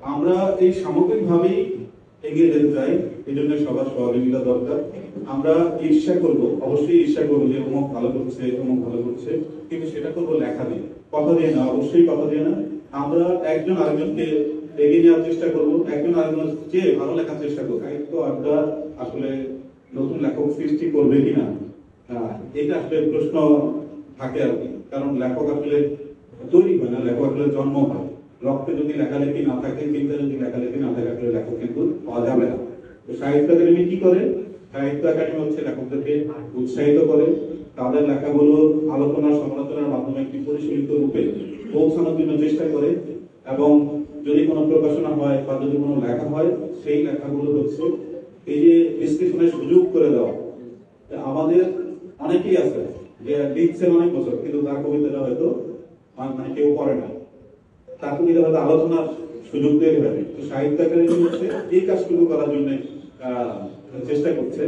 আমরা এই সামগ্রিকভাবেই এগিয়ে যেতে চাই, এই জন্য সবার সহযোগিতা দরকার। আমরা ঈর্ষা করব, অবশ্যই ঈর্ষা করবো যে অমুক ভালো করছে, অমুক ভালো করছে, কিন্তু সেটা করবো লেখা দিয়ে, কথা দিয়ে না, অবশ্যই কথা দিয়ে না। আমরা একজন আরেকজনকে এগিয়ে নেওয়ার চেষ্টা করবো, একজন আরেকজনের চেয়ে ভালো লেখার চেষ্টা করবো। তো আমরা আসলে নতুন লেখক সৃষ্টি করবে কিনা, এটা আসলে প্রশ্ন থাকে আর কি। কারণ লেখক আসলে তৈরি হয় না, লেখক আসলে জন্ম হয়। রক্তে যদি লেখালেখি না থাকে, চিন্তা যদি লেখালেখি না থাকে, আসলে লেখক কিন্তু পাওয়া যাবে না। তো সাহিত্য একাডেমি কি করে? সাহিত্য একাডেমি হচ্ছে লেখকদেরকে উৎসাহিত করে, তাদের লেখাগুলো আলোচনা সমালোচনার মাধ্যমে একটি পরিশীলিত রূপে পৌঁছানোর জন্য চেষ্টা করে, এবং যদি কোনো প্রকাশনা হয় বা যদি কোনো লেখা হয়, সেই লেখাগুলো হচ্ছে এই যে বিশ্লেষণের সুযোগ করে দেওয়া। আমাদের অনেকেই আছে যে লিখছে অনেক বছর, কিন্তু তার কবিতাটা হয়তো মানে কেউ পড়ে না, তার কবিতা হয়তো আলোচনার সুযোগ তৈরি হবে। তো সাহিত্য একাডেমি হচ্ছে এই কাজটুকু করার জন্য চেষ্টা করছে।